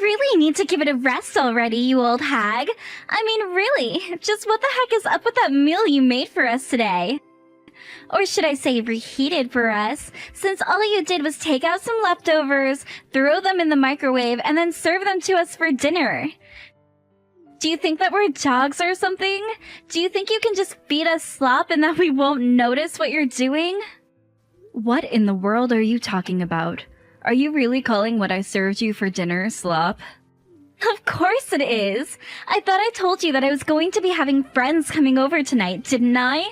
really need to give it a rest already, you old hag. I mean, really, just what the heck is up with that meal you made for us today? Or should I say reheated for us, since all you did was take out some leftovers, throw them in the microwave, and then serve them to us for dinner. Do you think that we're dogs or something? Do you think you can just feed us slop and that we won't notice what you're doing? What in the world are you talking about? Are you really calling what I served you for dinner slop? Of course it is! I thought I told you that I was going to be having friends coming over tonight, didn't I?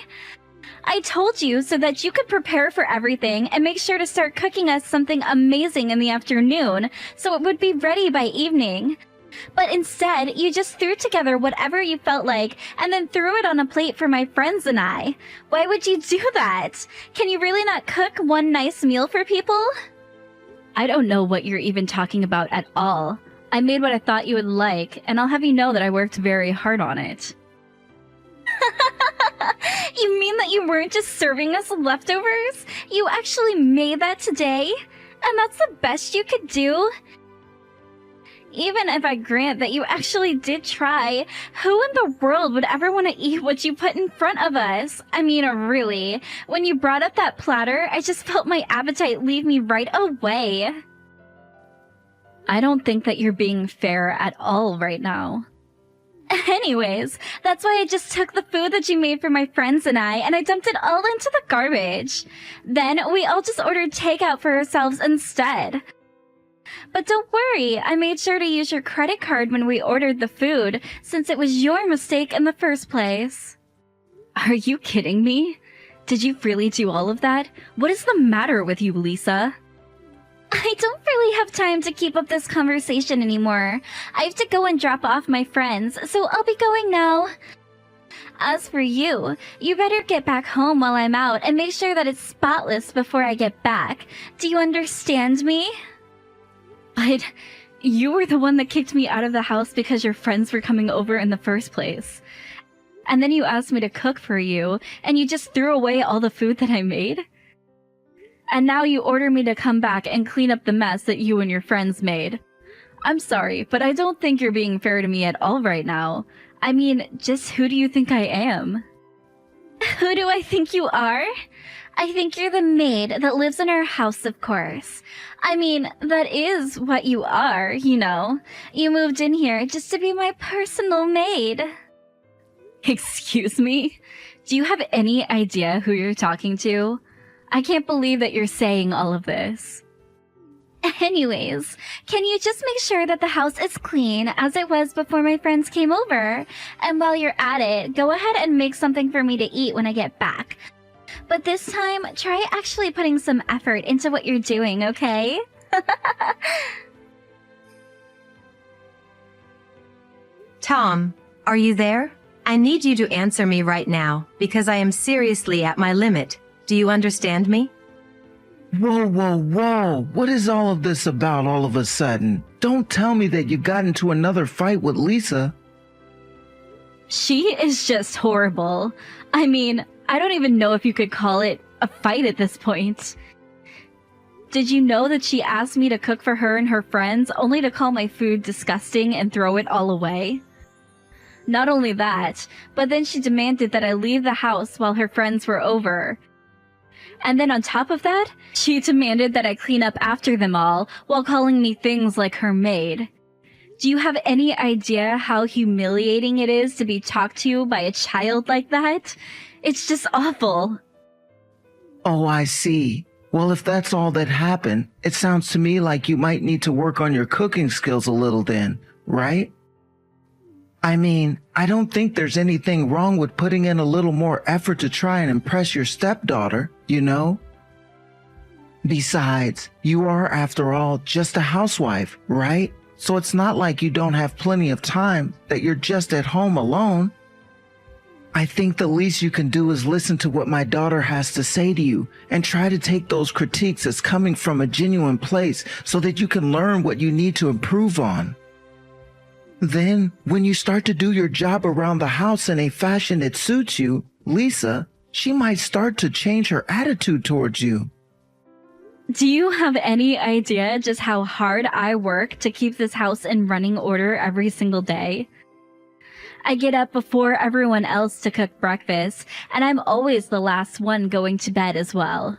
I told you so that you could prepare for everything and make sure to start cooking us something amazing in the afternoon so it would be ready by evening. But instead, you just threw together whatever you felt like and then threw it on a plate for my friends and I. Why would you do that? Can you really not cook one nice meal for people? I don't know what you're even talking about at all. I made what I thought you would like, and I'll have you know that I worked very hard on it. You mean that you weren't just serving us leftovers? You actually made that today? And that's the best you could do? Even if I grant that you actually did try, who in the world would ever want to eat what you put in front of us? I mean, really, when you brought up that platter, I just felt my appetite leave me right away. I don't think that you're being fair at all right now. Anyways, that's why I just took the food that you made for my friends and I dumped it all into the garbage. Then we all just ordered takeout for ourselves instead. But don't worry, I made sure to use your credit card when we ordered the food, since it was your mistake in the first place. Are you kidding me? Did you really do all of that? What is the matter with you, Lisa? I don't really have time to keep up this conversation anymore. I have to go and drop off my friends, so I'll be going now. As for you, you better get back home while I'm out and make sure that it's spotless before I get back. Do you understand me? But you were the one that kicked me out of the house because your friends were coming over in the first place. And then you asked me to cook for you, and you just threw away all the food that I made? And now you order me to come back and clean up the mess that you and your friends made. I'm sorry, but I don't think you're being fair to me at all right now. I mean, just who do you think I am? Who do I think you are? I think you're the maid that lives in our house, of course. I mean, that is what you are, you know. You moved in here just to be my personal maid. Excuse me? Do you have any idea who you're talking to? I can't believe that you're saying all of this. Anyways, can you just make sure that the house is clean as it was before my friends came over? And while you're at it, go ahead and make something for me to eat when I get back. But this time, try actually putting some effort into what you're doing, okay? Tom, are you there? I need you to answer me right now, because I am seriously at my limit. Do you understand me? Whoa, whoa, whoa. What is all of this about all of a sudden? Don't tell me that you got into another fight with Lisa. She is just horrible. I mean, I don't even know if you could call it a fight at this point. Did you know that she asked me to cook for her and her friends only to call my food disgusting and throw it all away? Not only that, but then she demanded that I leave the house while her friends were over. And then on top of that, she demanded that I clean up after them all while calling me things like her maid. Do you have any idea how humiliating it is to be talked to by a child like that? It's just awful. Oh, I see. Well, if that's all that happened, it sounds to me like you might need to work on your cooking skills a little then, right? I mean, I don't think there's anything wrong with putting in a little more effort to try and impress your stepdaughter, you know? Besides, you are, after all, just a housewife, right? So it's not like you don't have plenty of time, that you're just at home alone. I think the least you can do is listen to what my daughter has to say to you and try to take those critiques as coming from a genuine place so that you can learn what you need to improve on. Then, when you start to do your job around the house in a fashion that suits you, Lisa, she might start to change her attitude towards you. Do you have any idea just how hard I work to keep this house in running order every single day? I get up before everyone else to cook breakfast, and I'm always the last one going to bed as well.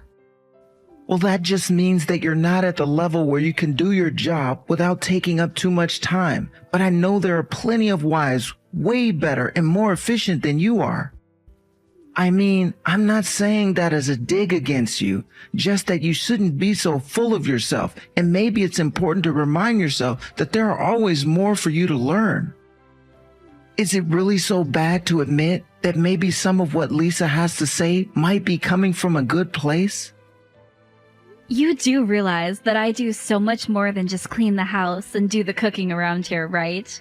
Well, that just means that you're not at the level where you can do your job without taking up too much time. But I know there are plenty of wives way better and more efficient than you are. I mean, I'm not saying that as a dig against you, just that you shouldn't be so full of yourself, and maybe it's important to remind yourself that there are always more for you to learn. Is it really so bad to admit that maybe some of what Lisa has to say might be coming from a good place? You do realize that I do so much more than just clean the house and do the cooking around here, right?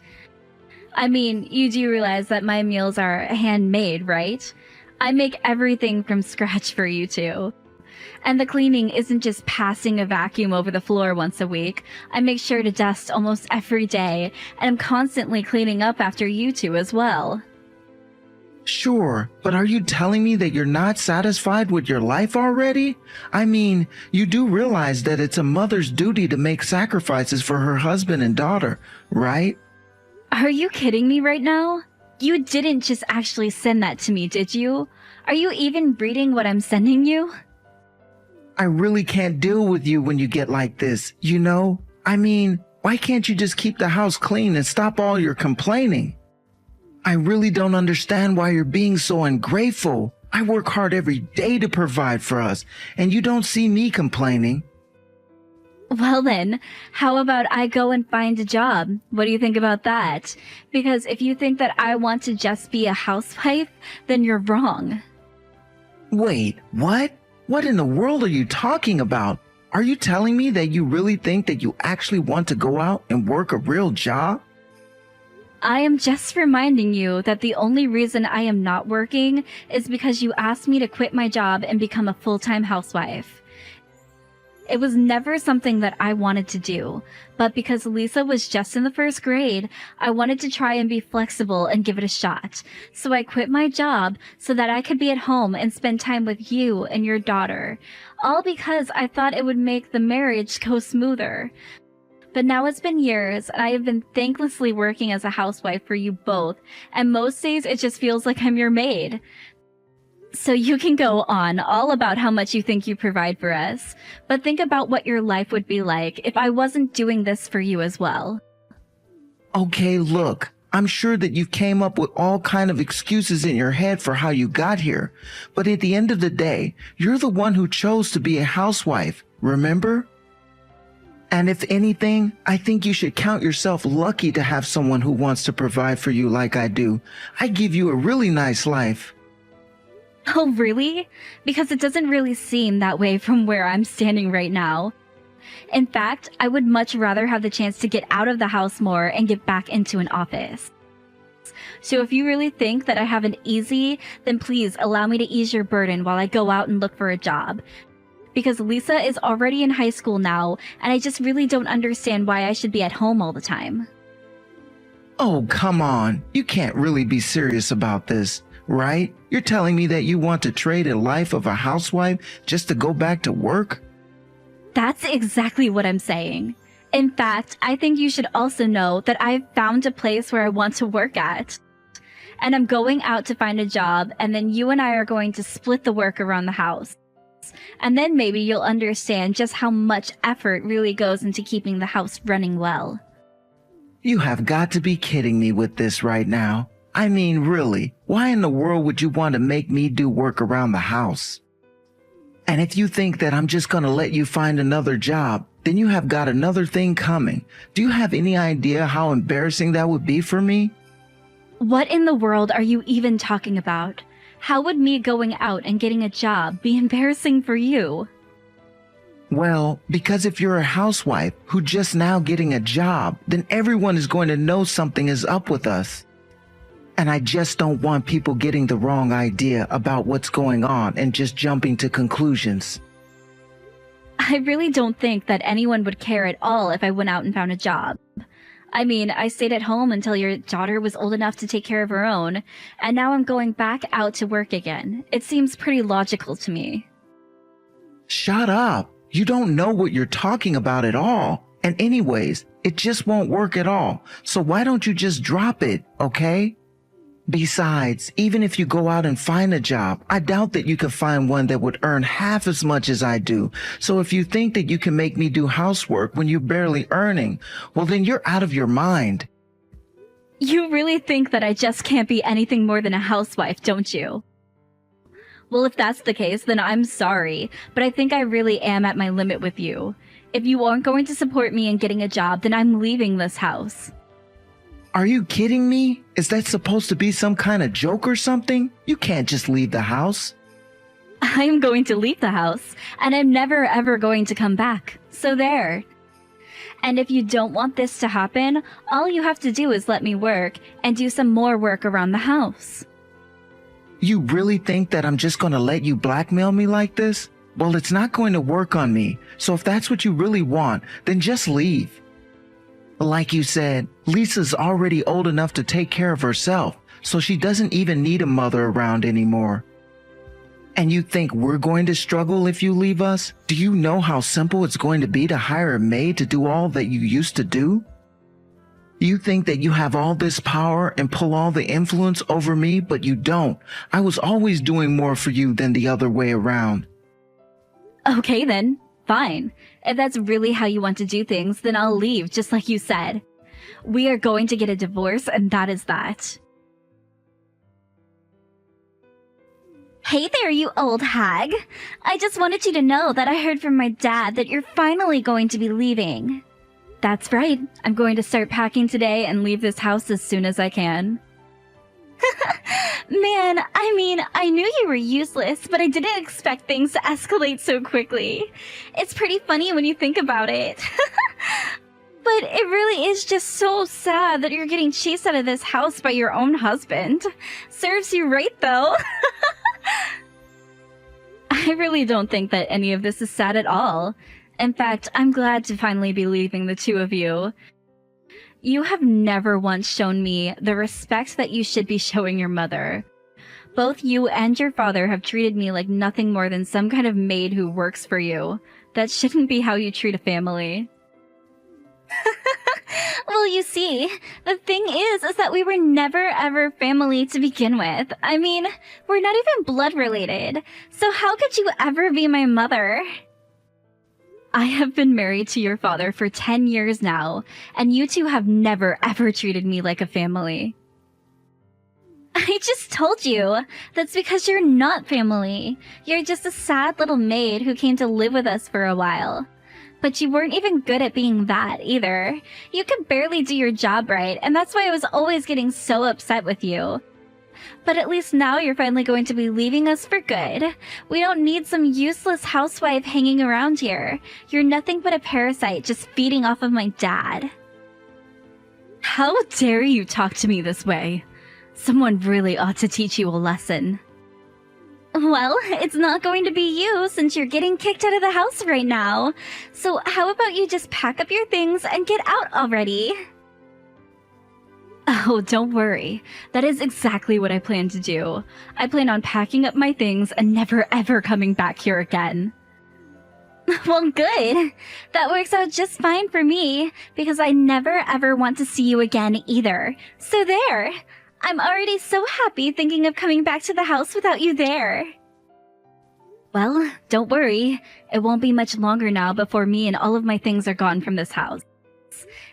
I mean, you do realize that my meals are handmade, right? I make everything from scratch for you two. And the cleaning isn't just passing a vacuum over the floor once a week. I make sure to dust almost every day, and I'm constantly cleaning up after you two as well. Sure, but are you telling me that you're not satisfied with your life already? I mean, you do realize that it's a mother's duty to make sacrifices for her husband and daughter, right? Are you kidding me right now? You didn't just actually send that to me, did you? Are you even reading what I'm sending you? I really can't deal with you when you get like this, you know? I mean, why can't you just keep the house clean and stop all your complaining? I really don't understand why you're being so ungrateful. I work hard every day to provide for us, and you don't see me complaining. Well then, how about I go and find a job? What do you think about that? Because if you think that I want to just be a housewife, then you're wrong. Wait, what? What in the world are you talking about? Are you telling me that you really think that you actually want to go out and work a real job? I am just reminding you that the only reason I am not working is because you asked me to quit my job and become a full-time housewife. It was never something that I wanted to do, but because Lisa was just in the first grade, I wanted to try and be flexible and give it a shot. So I quit my job so that I could be at home and spend time with you and your daughter. All because I thought it would make the marriage go smoother. But now it's been years, and I have been thanklessly working as a housewife for you both, and most days it just feels like I'm your maid. So you can go on all about how much you think you provide for us, but think about what your life would be like if I wasn't doing this for you as well. Okay, look, I'm sure that you came up with all kind of excuses in your head for how you got here, but at the end of the day, you're the one who chose to be a housewife, remember? And if anything, I think you should count yourself lucky to have someone who wants to provide for you like I do. I give you a really nice life. Oh, really? Because it doesn't really seem that way from where I'm standing right now. In fact, I would much rather have the chance to get out of the house more and get back into an office. So if you really think that I have it easy, then please allow me to ease your burden while I go out and look for a job. Because Lisa is already in high school now, and I just really don't understand why I should be at home all the time. Oh, come on. You can't really be serious about this, right? You're telling me that you want to trade a life of a housewife just to go back to work? That's exactly what I'm saying. In fact, I think you should also know that I've found a place where I want to work at. And I'm going out to find a job, and then you and I are going to split the work around the house. And then maybe you'll understand just how much effort really goes into keeping the house running well. You have got to be kidding me with this right now. I mean, really, why in the world would you want to make me do work around the house? And if you think that I'm just going to let you find another job, then you have got another thing coming. Do you have any idea how embarrassing that would be for me? What in the world are you even talking about? How would me going out and getting a job be embarrassing for you? Well, because if you're a housewife who just now getting a job, then everyone is going to know something is up with us. And I just don't want people getting the wrong idea about what's going on and just jumping to conclusions. I really don't think that anyone would care at all if I went out and found a job. I mean, I stayed at home until your daughter was old enough to take care of her own, and now I'm going back out to work again. It seems pretty logical to me. Shut up. You don't know what you're talking about at all. And anyways, it just won't work at all. So why don't you just drop it, okay? Besides, even if you go out and find a job, I doubt that you could find one that would earn half as much as I do. So if you think that you can make me do housework when you're barely earning, well, then you're out of your mind. You really think that I just can't be anything more than a housewife, don't you? Well, if that's the case, then I'm sorry, but I think I really am at my limit with you. If you aren't going to support me in getting a job, then I'm leaving this house. Are you kidding me? Is that supposed to be some kind of joke or something? You can't just leave the house. I'm going to leave the house, and I'm never ever going to come back. So there. And if you don't want this to happen, all you have to do is let me work and do some more work around the house. You really think that I'm just going to let you blackmail me like this? Well, it's not going to work on me. So if that's what you really want, then just leave. Like you said, Lisa's already old enough to take care of herself, so she doesn't even need a mother around anymore. And you think we're going to struggle if you leave us? Do you know how simple it's going to be to hire a maid to do all that you used to do? You think that you have all this power and pull all the influence over me, but you don't. I was always doing more for you than the other way around. Okay then, fine. If that's really how you want to do things, then I'll leave, just like you said. We are going to get a divorce, and that is that. Hey there, you old hag. I just wanted you to know that I heard from my dad that you're finally going to be leaving. That's right. I'm going to start packing today and leave this house as soon as I can. Man, I knew you were useless, but I didn't expect things to escalate so quickly. It's pretty funny when you think about it. But it really is just so sad that you're getting chased out of this house by your own husband. Serves you right, though. I really don't think that any of this is sad at all. In fact, I'm glad to finally be leaving the two of you. You have never once shown me the respect that you should be showing your mother. Both you and your father have treated me like nothing more than some kind of maid who works for you. That shouldn't be how you treat a family. Well, you see, the thing is that we were never ever family to begin with. I mean, we're not even blood related. So how could you ever be my mother? I have been married to your father for 10 years now, and you two have never ever treated me like a family. I just told you. That's because you're not family. You're just a sad little maid who came to live with us for a while. But you weren't even good at being that, either. You could barely do your job right, and that's why I was always getting so upset with you. But at least now you're finally going to be leaving us for good. We don't need some useless housewife hanging around here. You're nothing but a parasite just feeding off of my dad. How dare you talk to me this way? Someone really ought to teach you a lesson. Well, it's not going to be you since you're getting kicked out of the house right now. So how about you just pack up your things and get out already? Oh, don't worry. That is exactly what I plan to do. I plan on packing up my things and never ever coming back here again. Well, good. That works out just fine for me, because I never ever want to see you again either. So there. I'm already so happy thinking of coming back to the house without you there. Well, don't worry. It won't be much longer now before me and all of my things are gone from this house.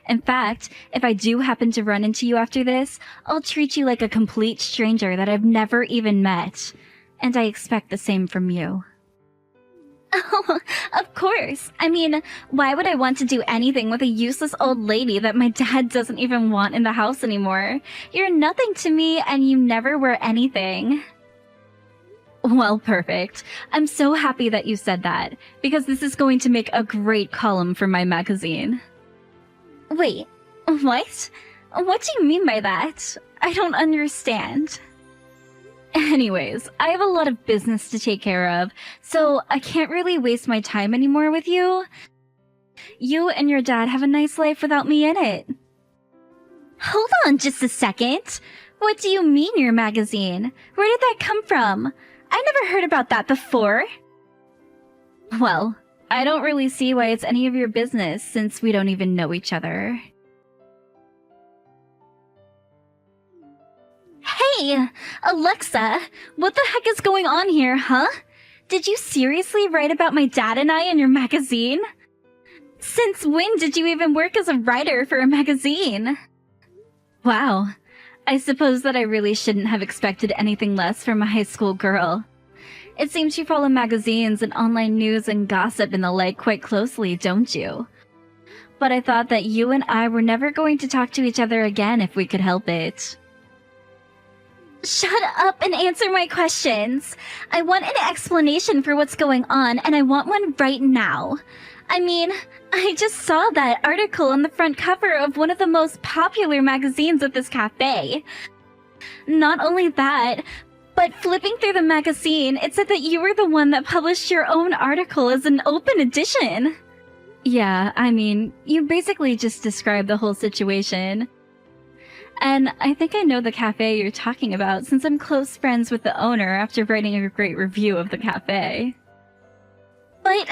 In fact, if I do happen to run into you after this, I'll treat you like a complete stranger that I've never even met. And I expect the same from you. Oh, of course. I mean, why would I want to do anything with a useless old lady that my dad doesn't even want in the house anymore? You're nothing to me and you never were anything. Well, perfect. I'm so happy that you said that, because this is going to make a great column for my magazine. Wait, what? What do you mean by that? I don't understand. Anyways, I have a lot of business to take care of, so I can't really waste my time anymore with you. You and your dad have a nice life without me in it. Hold on just a second. What do you mean your magazine? Where did that come from? I never heard about that before. Well, I don't really see why it's any of your business since we don't even know each other. Hey, Alexa, what the heck is going on here, huh? Did you seriously write about my dad and I in your magazine? Since when did you even work as a writer for a magazine? Wow, I suppose that I really shouldn't have expected anything less from a high school girl. It seems you follow magazines and online news and gossip and the like quite closely, don't you? But I thought that you and I were never going to talk to each other again if we could help it. Shut up and answer my questions. I want an explanation for what's going on, and I want one right now. I mean, I just saw that article on the front cover of one of the most popular magazines at this cafe. Not only that, but flipping through the magazine, it said that you were the one that published your own article as an open edition. Yeah, I mean, you basically just described the whole situation. And I think I know the cafe you're talking about since I'm close friends with the owner after writing a great review of the cafe. But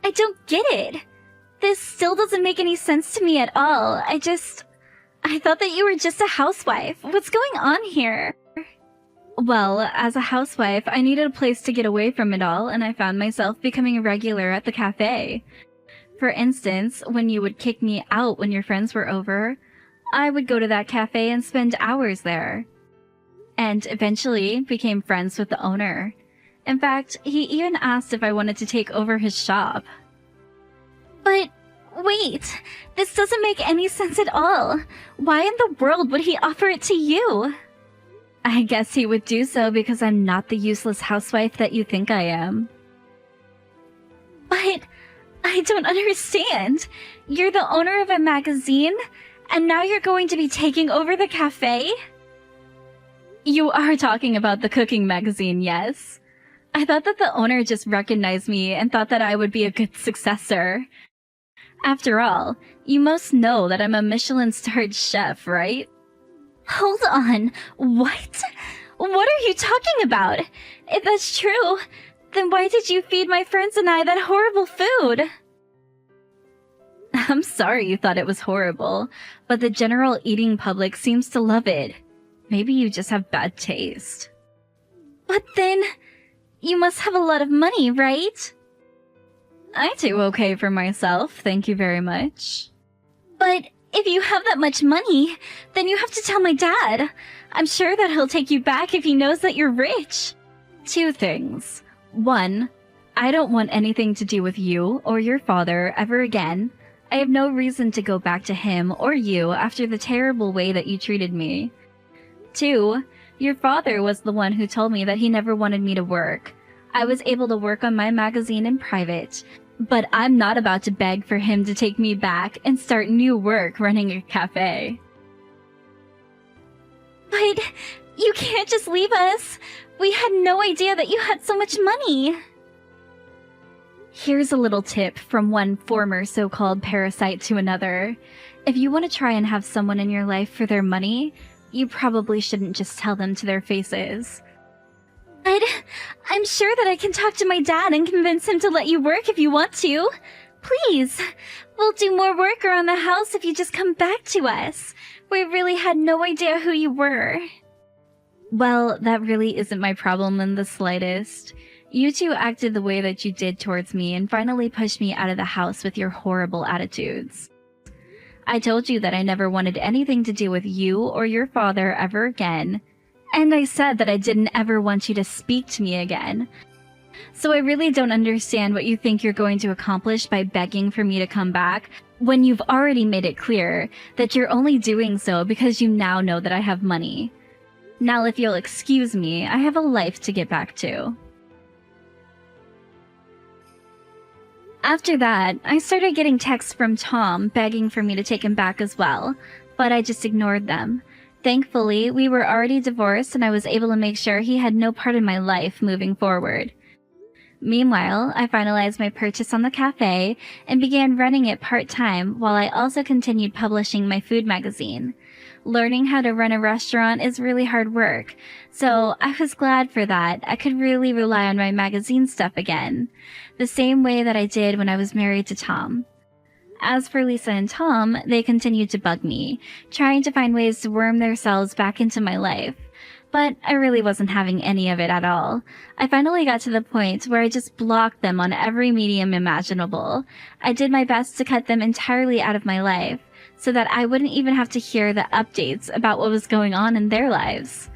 I don't get it. This still doesn't make any sense to me at all. I thought that you were just a housewife. What's going on here? Well, as a housewife, I needed a place to get away from it all, and I found myself becoming a regular at the cafe. For instance, when you would kick me out when your friends were over, I would go to that cafe and spend hours there. And eventually became friends with the owner. In fact, he even asked if I wanted to take over his shop. But wait, this doesn't make any sense at all. Why in the world would he offer it to you? I guess he would do so because I'm not the useless housewife that you think I am. But I don't understand. You're the owner of a magazine, and now you're going to be taking over the cafe? You are talking about the cooking magazine, yes? I thought that the owner just recognized me and thought that I would be a good successor. After all, you most know that I'm a Michelin-starred chef, right? Hold on, what? What are you talking about? If that's true, then why did you feed my friends and I that horrible food? I'm sorry you thought it was horrible, but the general eating public seems to love it. Maybe you just have bad taste. But then, you must have a lot of money, right? I do okay for myself, thank you very much. But if you have that much money, then you have to tell my dad. I'm sure that he'll take you back if he knows that you're rich. Two things. One, I don't want anything to do with you or your father ever again. I have no reason to go back to him or you after the terrible way that you treated me. Two, your father was the one who told me that he never wanted me to work. I was able to work on my magazine in private, but I'm not about to beg for him to take me back and start new work running a cafe. But you can't just leave us. We had no idea that you had so much money. Here's a little tip from one former so-called parasite to another. If you want to try and have someone in your life for their money, you probably shouldn't just tell them to their faces. But I'm sure that I can talk to my dad and convince him to let you work if you want to. Please, we'll do more work around the house if you just come back to us. We really had no idea who you were. Well, that really isn't my problem in the slightest. You two acted the way that you did towards me and finally pushed me out of the house with your horrible attitudes. I told you that I never wanted anything to do with you or your father ever again, and I said that I didn't ever want you to speak to me again. So I really don't understand what you think you're going to accomplish by begging for me to come back when you've already made it clear that you're only doing so because you now know that I have money. Now if you'll excuse me, I have a life to get back to. After that, I started getting texts from Tom begging for me to take him back as well, but I just ignored them. Thankfully, we were already divorced and I was able to make sure he had no part in my life moving forward. Meanwhile, I finalized my purchase on the cafe and began running it part-time while I also continued publishing my food magazine. Learning how to run a restaurant is really hard work, so I was glad for that. I could really rely on my magazine stuff again, the same way that I did when I was married to Tom. As for Lisa and Tom, they continued to bug me, trying to find ways to worm themselves back into my life. But I really wasn't having any of it at all. I finally got to the point where I just blocked them on every medium imaginable. I did my best to cut them entirely out of my life, so that I wouldn't even have to hear the updates about what was going on in their lives.